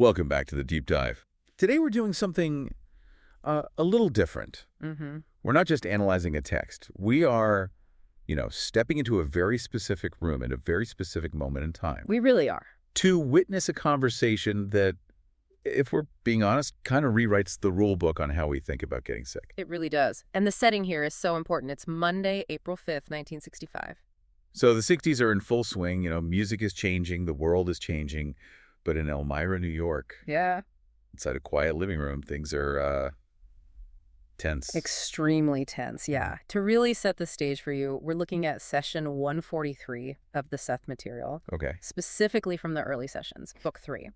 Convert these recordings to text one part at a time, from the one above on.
Welcome back to the Deep Dive. Today we're doing something a little different. We're not just analyzing a text. We are, stepping into a very specific room at a very specific moment in time. We really are. To witness a conversation that, if we're being honest, kind of rewrites the rule book on how we think about getting sick. It really does. And the setting here is so important. It's Monday, April 5th, 1965. So the 60s are in full swing. Music is changing. The world is changing. But in Elmira, New York, inside a quiet living room, things are tense. Extremely tense, yeah. To really set the stage for you, we're looking at session 143 of the Seth Material. Okay. Specifically from the early sessions, book 3.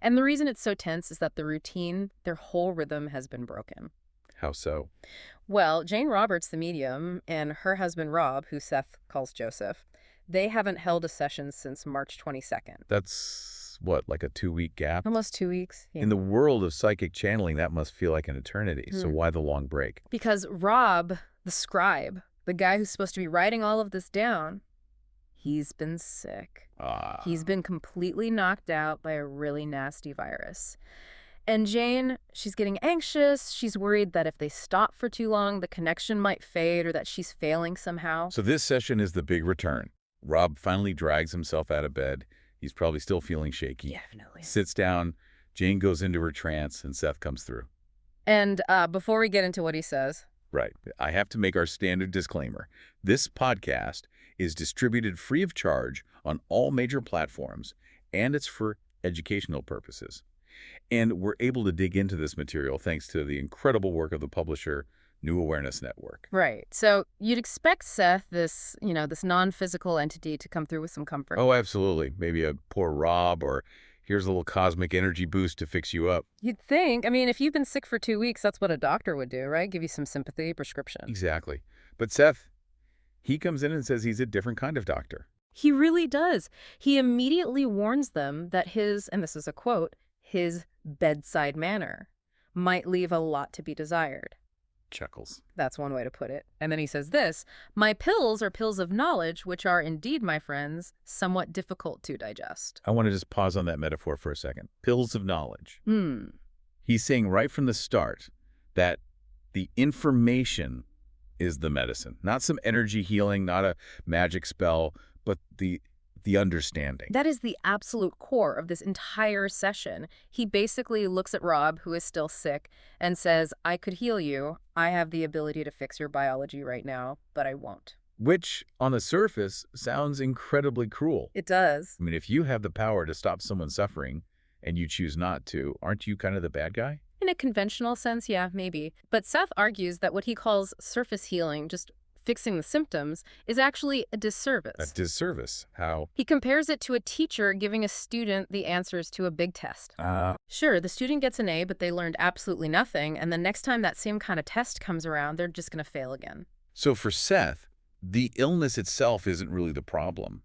And the reason it's so tense is that the routine, their whole rhythm has been broken. How so? Well, Jane Roberts, the medium, and her husband Rob, who Seth calls Joseph, they haven't held a session since March 22nd. That's, what, like a 2-week gap? Almost 2 weeks. Yeah. In the world of psychic channeling, that must feel like an eternity. So why the long break? Because Rob, the scribe, the guy who's supposed to be writing all of this down, he's been sick. He's been completely knocked out by a really nasty virus. And Jane, she's getting anxious. She's worried that if they stop for too long, the connection might fade or that she's failing somehow. So this session is the big return. Rob finally drags himself out of bed. He's probably still feeling shaky. Definitely. Sits down. Jane goes into her trance, and Seth comes through. And before we get into what he says... Right. I have to make our standard disclaimer. This podcast is distributed free of charge on all major platforms, and it's for educational purposes. And we're able to dig into this material thanks to the incredible work of the publisher, New Awareness Network. Right. So you'd expect Seth, this non-physical entity, to come through with some comfort. Oh, absolutely. Maybe a poor Rob, or here's a little cosmic energy boost to fix you up. You'd think. I mean, if you've been sick for 2 weeks, that's what a doctor would do, right? Give you some sympathy, prescription. Exactly. But Seth, he comes in and says he's a different kind of doctor. He really does. He immediately warns them that his, and this is a quote, his bedside manner might leave a lot to be desired. Chuckles. That's one way to put it. And then he says this, my pills are pills of knowledge, which are indeed, my friends, somewhat difficult to digest. I want to just pause on that metaphor for a second. Pills of knowledge. He's saying right from the start that the information is the medicine. Not some energy healing, not a magic spell, but the understanding. That is the absolute core of this entire session. He basically looks at Rob, who is still sick, and says, I could heal you. I have the ability to fix your biology right now, but I won't. Which, on the surface, sounds incredibly cruel. It does. I mean, if you have the power to stop someone suffering and you choose not to, aren't you kind of the bad guy? In a conventional sense, yeah, maybe. But Seth argues that what he calls surface healing, just fixing the symptoms, is actually a disservice. A disservice? How? He compares it to a teacher giving a student the answers to a big test. Sure, the student gets an A, but they learned absolutely nothing, and the next time that same kind of test comes around, they're just going to fail again. So for Seth, the illness itself isn't really the problem.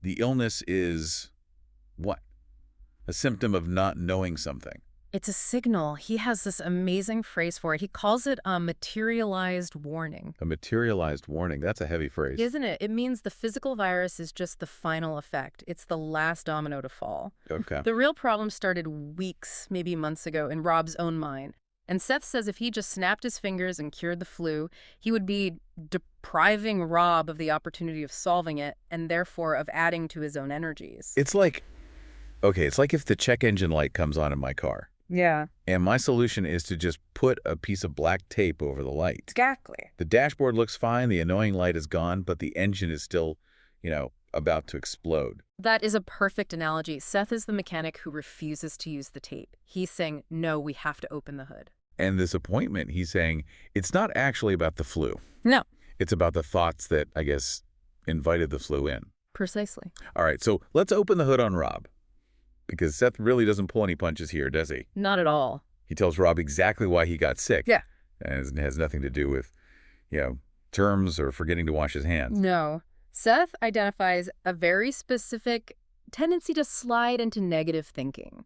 The illness is what? A symptom of not knowing something. It's a signal. He has this amazing phrase for it. He calls it a materialized warning. A materialized warning. That's a heavy phrase. Isn't it? It means the physical virus is just the final effect. It's the last domino to fall. Okay. The real problem started weeks, maybe months ago, in Rob's own mind. And Seth says if he just snapped his fingers and cured the flu, he would be depriving Rob of the opportunity of solving it and therefore of adding to his own energies. It's like if the check engine light comes on in my car. Yeah. And my solution is to just put a piece of black tape over the light. Exactly. The dashboard looks fine, the annoying light is gone, but the engine is still, about to explode. That is a perfect analogy. Seth is the mechanic who refuses to use the tape. He's saying, no, we have to open the hood. And this appointment, he's saying, it's not actually about the flu. No. It's about the thoughts that, I guess, invited the flu in. Precisely. All right, so let's open the hood on Rob. Because Seth really doesn't pull any punches here, does he? Not at all. He tells Rob exactly why he got sick. Yeah. And it has nothing to do with, terms or forgetting to wash his hands. No. Seth identifies a very specific tendency to slide into negative thinking.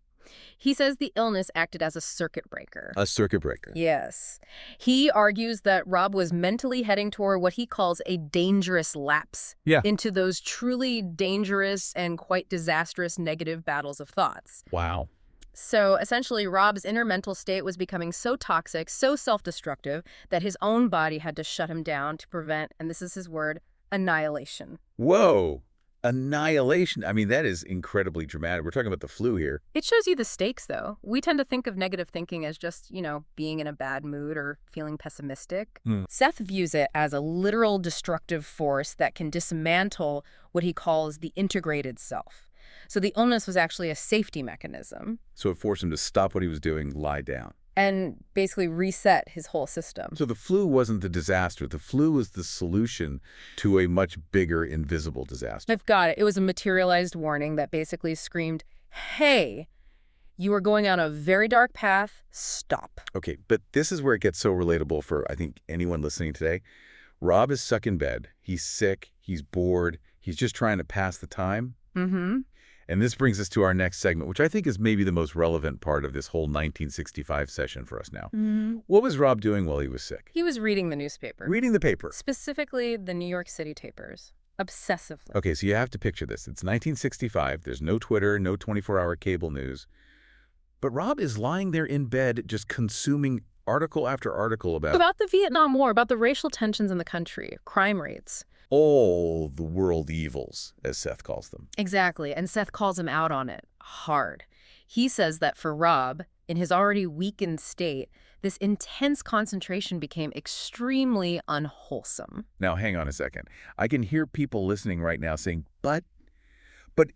He says the illness acted as a circuit breaker. A circuit breaker. Yes. He argues that Rob was mentally heading toward what he calls a dangerous lapse into those truly dangerous and quite disastrous negative battles of thoughts. Wow. So essentially, Rob's inner mental state was becoming so toxic, so self-destructive, that his own body had to shut him down to prevent, and this is his word, annihilation. Whoa! Annihilation. I mean, that is incredibly dramatic. We're talking about the flu here. It shows you the stakes, though. We tend to think of negative thinking as just, being in a bad mood or feeling pessimistic. Seth views it as a literal destructive force that can dismantle what he calls the integrated self. So the illness was actually a safety mechanism. So it forced him to stop what he was doing, lie down. And basically reset his whole system. So the flu wasn't the disaster. The flu was the solution to a much bigger, invisible disaster. I've got it. It was a materialized warning that basically screamed, hey, you are going on a very dark path. Stop. Okay, but this is where it gets so relatable for, I think, anyone listening today. Rob is stuck in bed. He's sick. He's bored. He's just trying to pass the time. Mm-hmm. And this brings us to our next segment, which I think is maybe the most relevant part of this whole 1965 session for us now. What was Rob doing while he was sick? He was reading the newspaper. Reading the paper. Specifically, the New York City papers. Obsessively. Okay, so you have to picture this. It's 1965. There's no Twitter, no 24-hour cable news. But Rob is lying there in bed just consuming article after article about the Vietnam War, about the racial tensions in the country, crime rates. all the world evils, as Seth calls them. Exactly, and Seth calls him out on it hard. He says that for Rob, in his already weakened state, this intense concentration became extremely unwholesome. Now, hang on a second. I can hear people listening right now saying, but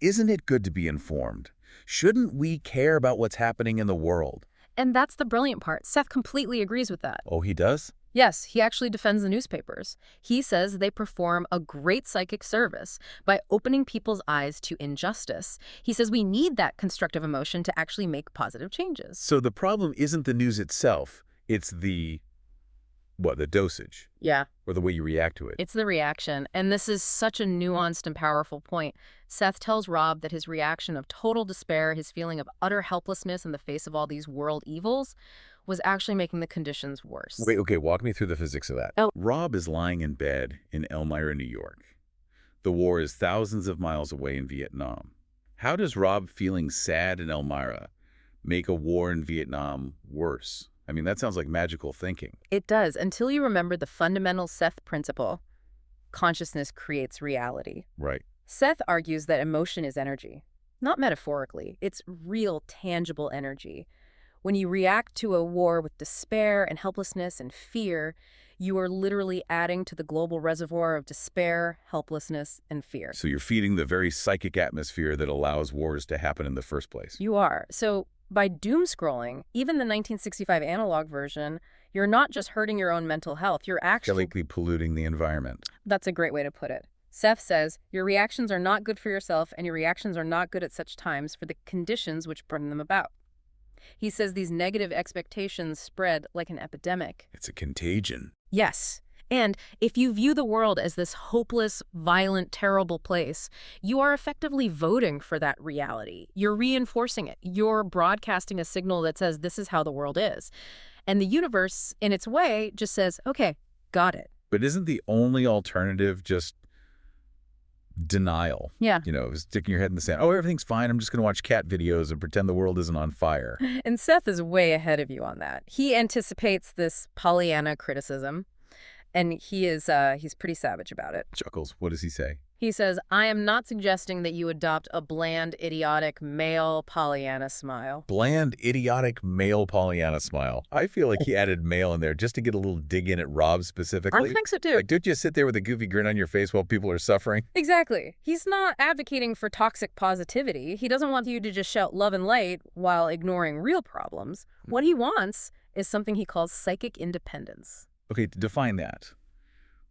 isn't it good to be informed? Shouldn't we care about what's happening in the world? And that's the brilliant part. Seth completely agrees with that. Oh, he does? Yes, he actually defends the newspapers. He says they perform a great psychic service by opening people's eyes to injustice. He says we need that constructive emotion to actually make positive changes. So the problem isn't the news itself. It's the dosage? Yeah. Or the way you react to it? It's the reaction. And this is such a nuanced and powerful point. Seth tells Rob that his reaction of total despair, his feeling of utter helplessness in the face of all these world evils, was actually making the conditions worse. Wait, okay, walk me through the physics of that. Oh. Rob is lying in bed in Elmira, New York. The war is thousands of miles away in Vietnam. How does Rob feeling sad in Elmira make a war in Vietnam worse? I mean, that sounds like magical thinking. It does, until you remember the fundamental Seth principle. Consciousness creates reality. Right. Seth argues that emotion is energy. Not metaphorically, it's real, tangible energy. When you react to a war with despair and helplessness and fear, you are literally adding to the global reservoir of despair, helplessness, and fear. So you're feeding the very psychic atmosphere that allows wars to happen in the first place. You are. So by doom scrolling, even the 1965 analog version, you're not just hurting your own mental health, you're actually polluting the environment. That's a great way to put it. Seth says, your reactions are not good for yourself, and your reactions are not good at such times for the conditions which bring them about. He says these negative expectations spread like an epidemic. It's a contagion. Yes. And if you view the world as this hopeless, violent, terrible place, you are effectively voting for that reality. You're reinforcing it. You're broadcasting a signal that says this is how the world is. And the universe, in its way, just says, okay, got it. But isn't the only alternative just denial? Yeah. Sticking your head in the sand. Oh, everything's fine. I'm just going to watch cat videos and pretend the world isn't on fire. And Seth is way ahead of you on that. He anticipates this Pollyanna criticism, and he's pretty savage about it. Chuckles. What does he say? He says, I am not suggesting that you adopt a bland, idiotic, male Pollyanna smile. Bland, idiotic, male Pollyanna smile. I feel like he added male in there just to get a little dig in at Rob specifically. I think so, too. Like, don't you sit there with a goofy grin on your face while people are suffering? Exactly. He's not advocating for toxic positivity. He doesn't want you to just shout love and light while ignoring real problems. What he wants is something he calls psychic independence. Okay, to define that,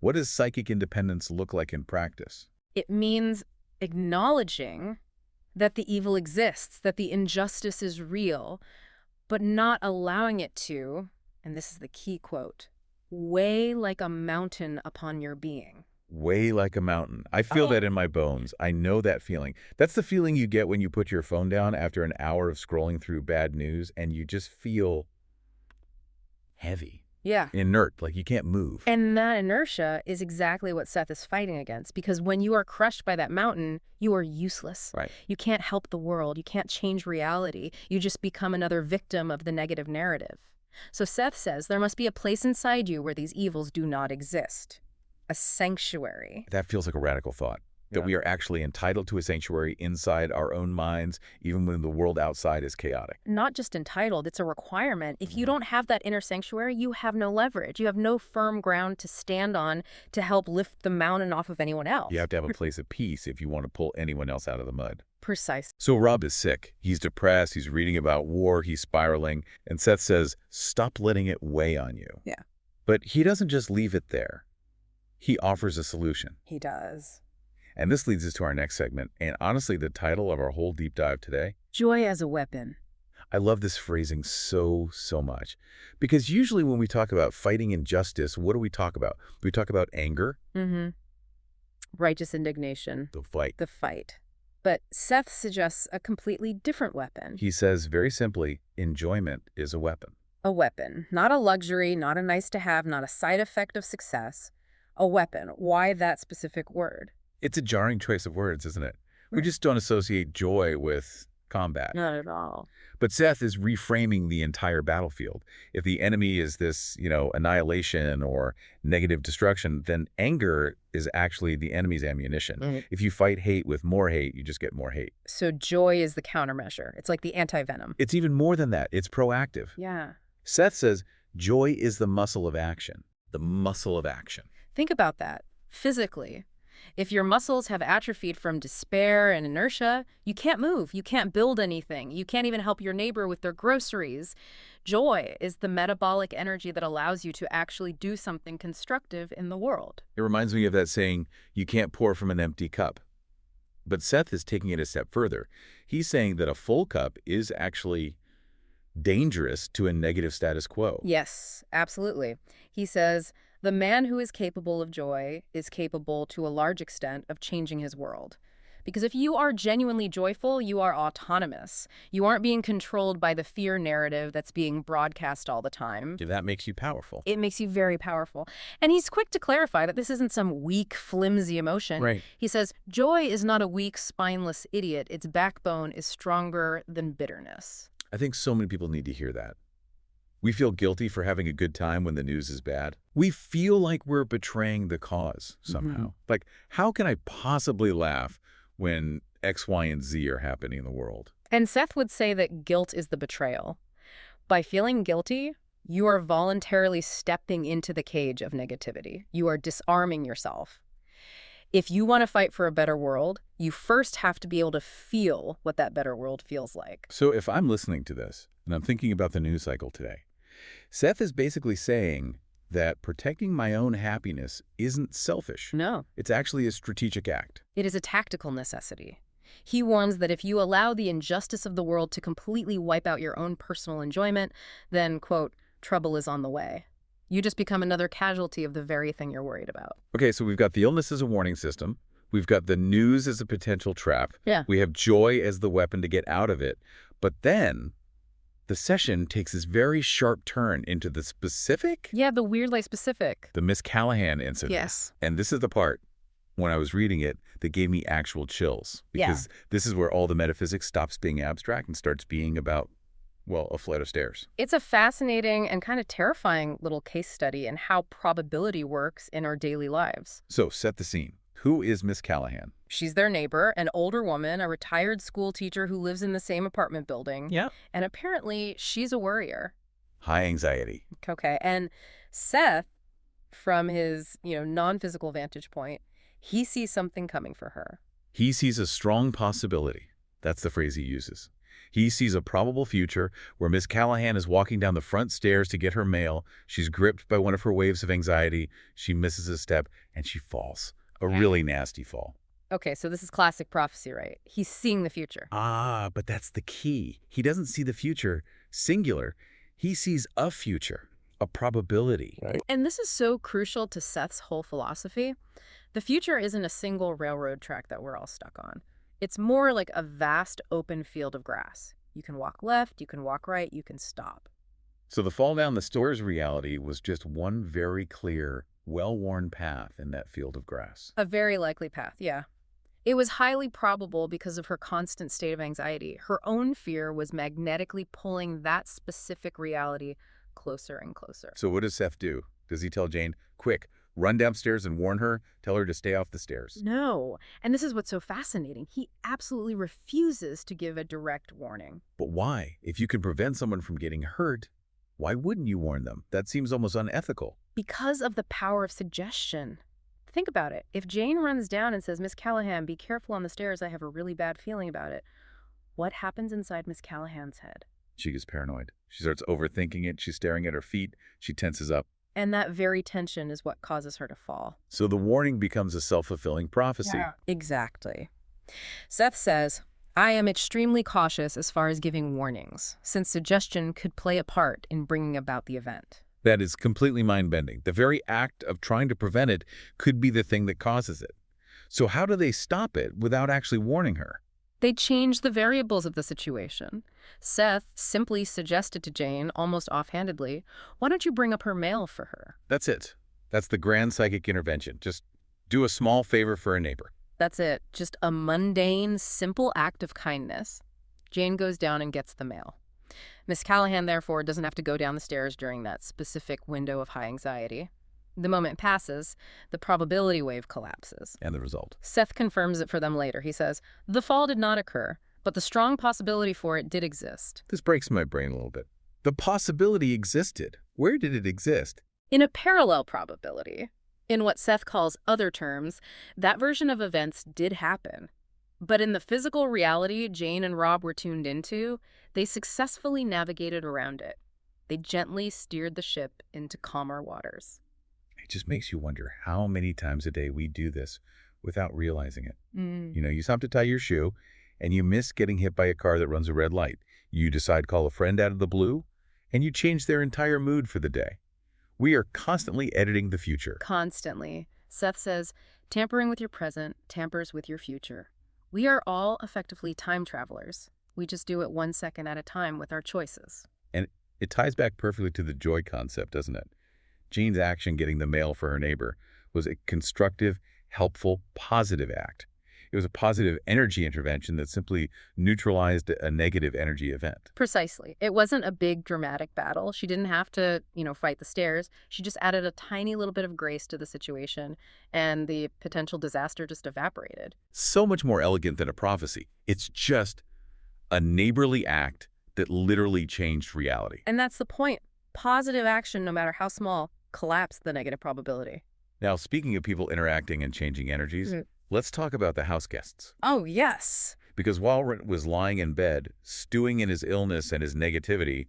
what does psychic independence look like in practice? It means acknowledging that the evil exists, that the injustice is real, but not allowing it to, and this is the key quote, weigh like a mountain upon your being. Weigh like a mountain. I feel that in my bones. I know that feeling. That's the feeling you get when you put your phone down after an hour of scrolling through bad news and you just feel heavy. Yeah. Inert, like you can't move. And that inertia is exactly what Seth is fighting against, because when you are crushed by that mountain, you are useless. Right. You can't help the world. You can't change reality. You just become another victim of the negative narrative. So Seth says there must be a place inside you where these evils do not exist. A sanctuary. That feels like a radical thought. That we are actually entitled to a sanctuary inside our own minds, even when the world outside is chaotic. Not just entitled, it's a requirement. If you don't have that inner sanctuary, you have no leverage. You have no firm ground to stand on to help lift the mountain off of anyone else. You have to have a place of peace if you want to pull anyone else out of the mud. Precise. So Rob is sick. He's depressed. He's reading about war. He's spiraling. And Seth says, stop letting it weigh on you. Yeah. But he doesn't just leave it there. He offers a solution. He does. And this leads us to our next segment, and honestly, the title of our whole deep dive today. Joy as a weapon. I love this phrasing so much. Because usually when we talk about fighting injustice, what do we talk about? We talk about anger. Mm-hmm. Righteous indignation. The fight. The fight. But Seth suggests a completely different weapon. He says very simply, enjoyment is a weapon. A weapon. Not a luxury, not a nice to have, not a side effect of success. A weapon. Why that specific word? It's a jarring choice of words, isn't it? We just don't associate joy with combat. Not at all. But Seth is reframing the entire battlefield. If the enemy is this, annihilation or negative destruction, then anger is actually the enemy's ammunition. Right. If you fight hate with more hate, you just get more hate. So joy is the countermeasure. It's like the anti-venom. It's even more than that. It's proactive. Yeah. Seth says joy is the muscle of action. The muscle of action. Think about that. Physically. If your muscles have atrophied from despair and inertia, you can't move, you can't build anything, you can't even help your neighbor with their groceries. Joy is the metabolic energy that allows you to actually do something constructive in the world. It reminds me of that saying, you can't pour from an empty cup. But Seth is taking it a step further. He's saying that a full cup is actually dangerous to a negative status quo. Yes, absolutely. He says, the man who is capable of joy is capable to a large extent of changing his world. Because if you are genuinely joyful, you are autonomous. You aren't being controlled by the fear narrative that's being broadcast all the time. That makes you powerful. It makes you very powerful. And he's quick to clarify that this isn't some weak, flimsy emotion. Right. He says, joy is not a weak, spineless idiot. Its backbone is stronger than bitterness. I think so many people need to hear that. We feel guilty for having a good time when the news is bad. We feel like we're betraying the cause somehow. Mm-hmm. Like, how can I possibly laugh when X, Y, and Z are happening in the world? And Seth would say that guilt is the betrayal. By feeling guilty, you are voluntarily stepping into the cage of negativity. You are disarming yourself. If you want to fight for a better world, you first have to be able to feel what that better world feels like. So if I'm listening to this, and I'm thinking about the news cycle today, Seth is basically saying that protecting my own happiness isn't selfish. No. It's actually a strategic act. It is a tactical necessity. He warns that if you allow the injustice of the world to completely wipe out your own personal enjoyment, then, quote, trouble is on the way. You just become another casualty of the very thing you're worried about. Okay, so we've got the illness as a warning system. We've got the news as a potential trap. Yeah. We have joy as the weapon to get out of it. But then the session takes this very sharp turn into the specific. Yeah, the weirdly specific. The Miss Callahan incident. Yes. And this is the part, when I was reading it, that gave me actual chills. Because this is where all the metaphysics stops being abstract and starts being about, well, a flight of stairs. It's a fascinating and kind of terrifying little case study in how probability works in our daily lives. So, set the scene. Who is Miss Callahan? She's their neighbor, an older woman, a retired school teacher who lives in the same apartment building. Yeah. And apparently, she's a worrier. High anxiety. Okay. And Seth, from his, non-physical vantage point, he sees something coming for her. He sees a strong possibility. That's the phrase he uses. He sees a probable future where Miss Callahan is walking down the front stairs to get her mail. She's gripped by one of her waves of anxiety. She misses a step, and she falls. A really nasty fall. Okay, so this is classic prophecy, right? He's seeing the future. Ah, but that's the key. He doesn't see the future singular. He sees a future, a probability. Right. And this is so crucial to Seth's whole philosophy. The future isn't a single railroad track that we're all stuck on. It's more like a vast open field of grass. You can walk left, you can walk right, you can stop. So the fall down the stairs reality was just one very clear, well-worn path in that field of grass. A very likely path, yeah. It was highly probable because of her constant state of anxiety. Her own fear was magnetically pulling that specific reality closer and closer. So what does Seth do? Does he tell Jane, quick, run downstairs and warn her, tell her to stay off the stairs? No. And this is what's so fascinating. He absolutely refuses to give a direct warning. But why? If you can prevent someone from getting hurt, why wouldn't you warn them? That seems almost unethical. Because of the power of suggestion. Think about it. If Jane runs down and says, Miss Callahan, be careful on the stairs, I have a really bad feeling about it, what happens inside Miss Callahan's head? She gets paranoid. She starts overthinking it. She's staring at her feet. She tenses up. And that very tension is what causes her to fall. So the warning becomes a self-fulfilling prophecy. Yeah. Exactly. Seth says, I am extremely cautious as far as giving warnings, since suggestion could play a part in bringing about the event. That is completely mind-bending. The very act of trying to prevent it could be the thing that causes it. So how do they stop it without actually warning her? They change the variables of the situation. Seth simply suggested to Jane, almost offhandedly, why don't you bring up her mail for her? That's it. That's the grand psychic intervention. Just do a small favor for a neighbor. That's it. Just a mundane, simple act of kindness. Jane goes down and gets the mail. Miss Callahan, therefore, doesn't have to go down the stairs during that specific window of high anxiety. The moment passes, the probability wave collapses. And the result? Seth confirms it for them later. He says, the fall did not occur, but the strong possibility for it did exist. This breaks my brain a little bit. The possibility existed. Where did it exist? In a parallel probability. In what Seth calls other terms, that version of events did happen. But in the physical reality Jane and Rob were tuned into, they successfully navigated around it. They gently steered the ship into calmer waters. It just makes you wonder how many times a day we do this without realizing it. You know, you stop to tie your shoe and you miss getting hit by a car that runs a red light. You decide to call a friend out of the blue and you change their entire mood for the day. We are constantly editing the future. Constantly. Seth says, tampering with your present tampers with your future. We are all effectively time travelers. We just do it 1 second at a time with our choices. And it ties back perfectly to the joy concept, doesn't it? Jane's action getting the mail for her neighbor was a constructive, helpful, positive act. It was a positive energy intervention that simply neutralized a negative energy event. Precisely. It wasn't a big dramatic battle. She didn't have to, fight the stairs. She just added a tiny little bit of grace to the situation, and the potential disaster just evaporated. So much more elegant than a prophecy. It's just a neighborly act that literally changed reality. And that's the point. Positive action, no matter how small, collapsed the negative probability. Now, speaking of people interacting and changing energies, let's talk about the house guests. Oh, yes. Because while Rent was lying in bed, stewing in his illness and his negativity,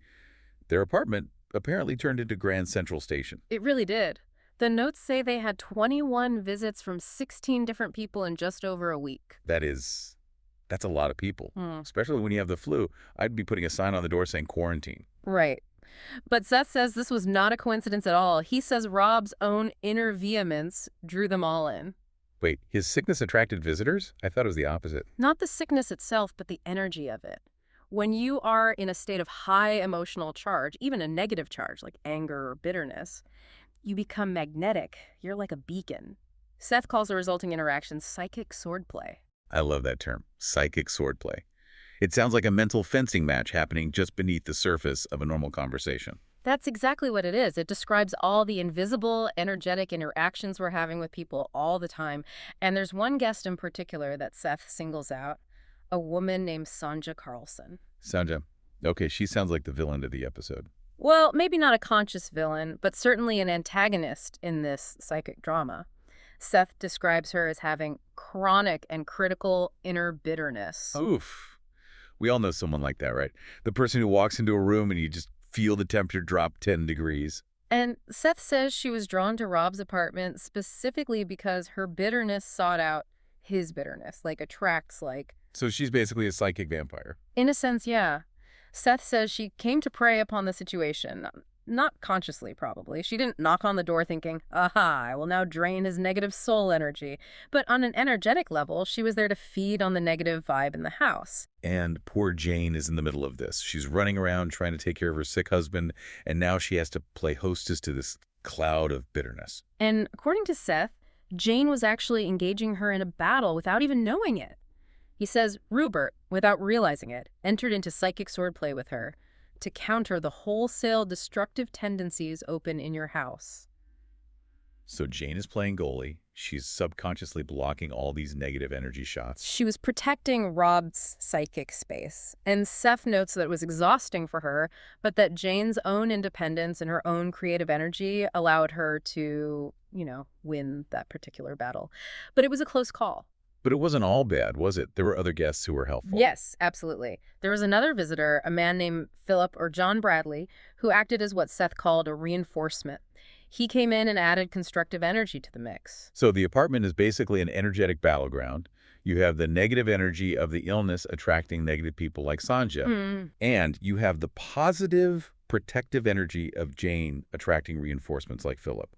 their apartment apparently turned into Grand Central Station. It really did. The notes say they had 21 visits from 16 different people in just over a week. That's a lot of people, especially when you have the flu. I'd be putting a sign on the door saying quarantine. Right. But Seth says this was not a coincidence at all. He says Rob's own inner vehemence drew them all in. Wait, his sickness attracted visitors? I thought it was the opposite. Not the sickness itself, but the energy of it. When you are in a state of high emotional charge, even a negative charge like anger or bitterness, you become magnetic. You're like a beacon. Seth calls the resulting interaction psychic swordplay. I love that term, psychic swordplay. It sounds like a mental fencing match happening just beneath the surface of a normal conversation. That's exactly what it is. It describes all the invisible, energetic interactions we're having with people all the time. And there's one guest in particular that Seth singles out, a woman named Sonja Carlson. Sonja. Okay, she sounds like the villain of the episode. Well, maybe not a conscious villain, but certainly an antagonist in this psychic drama. Seth describes her as having chronic and critical inner bitterness. Oof. We all know someone like that, right? The person who walks into a room and you just feel the temperature drop 10 degrees. And Seth says she was drawn to Rob's apartment specifically because her bitterness sought out his bitterness, attracts. So she's basically a psychic vampire. In a sense, yeah. Seth says she came to prey upon the situation. Not consciously, probably. She didn't knock on the door thinking, aha, I will now drain his negative soul energy. But on an energetic level, she was there to feed on the negative vibe in the house. And poor Jane is in the middle of this. She's running around trying to take care of her sick husband, and now she has to play hostess to this cloud of bitterness. And according to Seth, Jane was actually engaging her in a battle without even knowing it. He says Rupert, without realizing it, entered into psychic swordplay with her to counter the wholesale destructive tendencies open in your house. So Jane is playing goalie. She's subconsciously blocking all these negative energy shots. She was protecting Rob's psychic space, and Seth notes that it was exhausting for her, but that Jane's own independence and her own creative energy allowed her to, win that particular battle. But it was a close call. But it wasn't all bad, was it? There were other guests who were helpful. Yes, absolutely. There was another visitor, a man named Philip or John Bradley, who acted as what Seth called a reinforcement. He came in and added constructive energy to the mix. So the apartment is basically an energetic battleground. You have the negative energy of the illness attracting negative people like Sanja. And you have the positive, protective energy of Jane attracting reinforcements like Philip.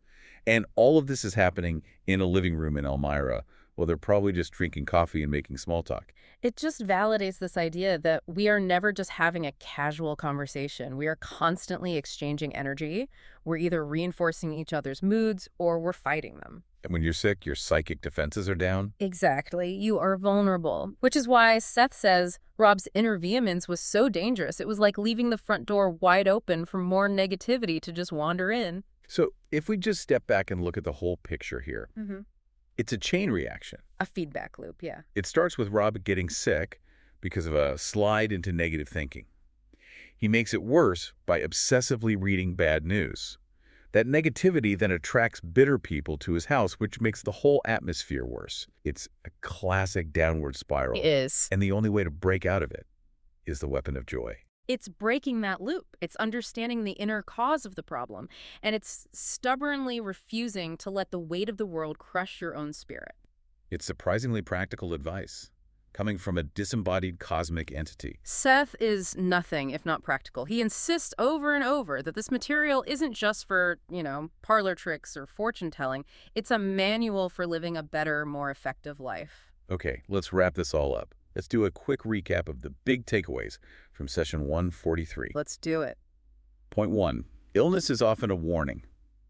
And all of this is happening in a living room in Elmira. Well, they're probably just drinking coffee and making small talk. It just validates this idea that we are never just having a casual conversation. We are constantly exchanging energy. We're either reinforcing each other's moods or we're fighting them. And when you're sick, your psychic defenses are down. Exactly. You are vulnerable, which is why Seth says Rob's inner vehemence was so dangerous. It was like leaving the front door wide open for more negativity to just wander in. So if we just step back and look at the whole picture here, it's a chain reaction. A feedback loop, yeah. It starts with Rob getting sick because of a slide into negative thinking. He makes it worse by obsessively reading bad news. That negativity then attracts bitter people to his house, which makes the whole atmosphere worse. It's a classic downward spiral. It is. And the only way to break out of it is the weapon of joy. It's breaking that loop. It's understanding the inner cause of the problem. And it's stubbornly refusing to let the weight of the world crush your own spirit. It's surprisingly practical advice, coming from a disembodied cosmic entity. Seth is nothing if not practical. He insists over and over that this material isn't just for, parlor tricks or fortune telling. It's a manual for living a better, more effective life. Okay, let's wrap this all up. Let's do a quick recap of the big takeaways from session 143. Let's do it. Point 1. Illness is often a warning.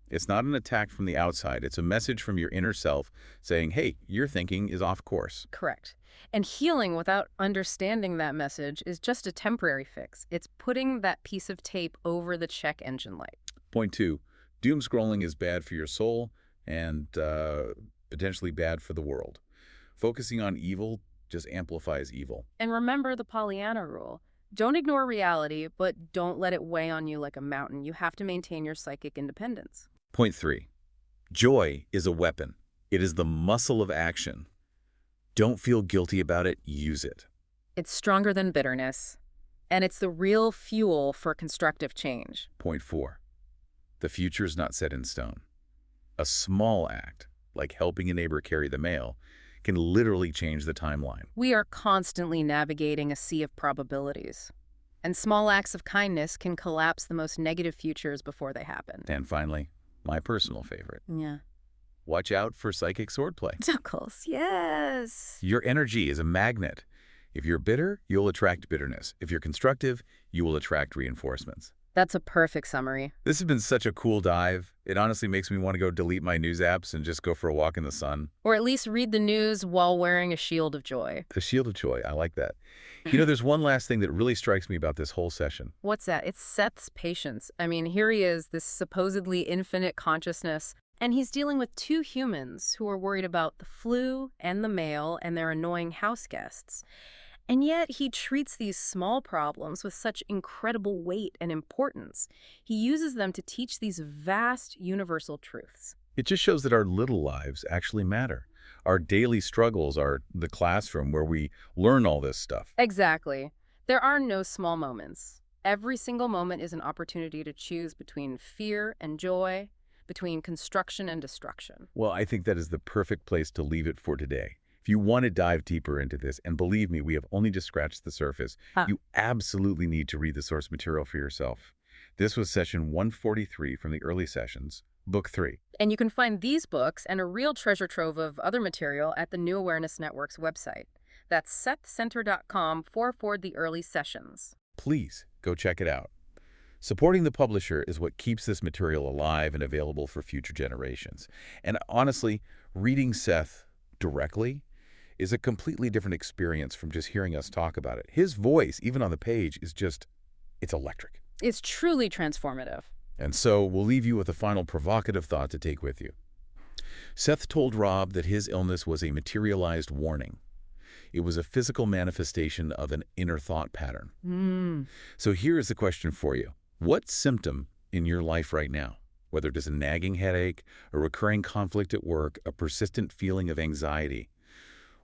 It's not an attack from the outside. It's a message from your inner self saying, hey, your thinking is off course. Correct. And healing without understanding that message is just a temporary fix. It's putting that piece of tape over the check engine light. Point 2. Doom scrolling is bad for your soul and potentially bad for the world. Focusing on evil just amplifies evil. And remember the Pollyanna rule. Don't ignore reality, but don't let it weigh on you like a mountain. You have to maintain your psychic independence. Point 3. Joy is a weapon. It is the muscle of action. Don't feel guilty about it. Use it. It's stronger than bitterness, and it's the real fuel for constructive change. Point 4. The future is not set in stone. A small act, like helping a neighbor carry the mail, can literally change the timeline. We are constantly navigating a sea of probabilities, and small acts of kindness can collapse the most negative futures before they happen. And finally, my personal favorite. Yeah. Watch out for psychic swordplay. Knuckles, yes. Your energy is a magnet. If you're bitter, you'll attract bitterness. If you're constructive, you will attract reinforcements. That's a perfect summary. This has been such a cool dive. It honestly makes me want to go delete my news apps and just go for a walk in the sun. Or at least read the news while wearing a shield of joy. A shield of joy. I like that. There's one last thing that really strikes me about this whole session. What's that? It's Seth's patience. I mean, here he is, this supposedly infinite consciousness, and he's dealing with two humans who are worried about the flu and the mail and their annoying house guests. And yet he treats these small problems with such incredible weight and importance. He uses them to teach these vast universal truths. It just shows that our little lives actually matter. Our daily struggles are the classroom where we learn all this stuff. Exactly. There are no small moments. Every single moment is an opportunity to choose between fear and joy, between construction and destruction. Well, I think that is the perfect place to leave it for today. If you want to dive deeper into this, and believe me, we have only just scratched the surface, you absolutely need to read the source material for yourself. This was session 143 from the early sessions, book 3. And you can find these books and a real treasure trove of other material at the New Awareness Network's website. That's sethcenter.com/the early sessions. Please go check it out. Supporting the publisher is what keeps this material alive and available for future generations. And honestly, reading Seth directly is a completely different experience from just hearing us talk about it. His voice, even on the page, is it's electric. It's truly transformative. And so we'll leave you with a final provocative thought to take with you. Seth told Rob that his illness was a materialized warning. It was a physical manifestation of an inner thought pattern. So here is the question for you. What symptom in your life right now, whether it is a nagging headache, a recurring conflict at work, a persistent feeling of anxiety,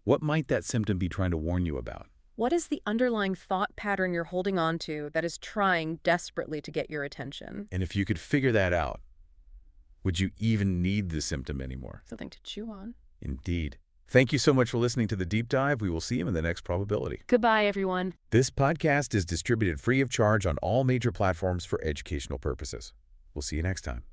what might that symptom be trying to warn you about? What is the underlying thought pattern you're holding on to that is trying desperately to get your attention? And if you could figure that out, would you even need the symptom anymore? Something to chew on. Indeed. Thank you so much for listening to The Deep Dive. We will see you in the next probability. Goodbye, everyone. This podcast is distributed free of charge on all major platforms for educational purposes. We'll see you next time.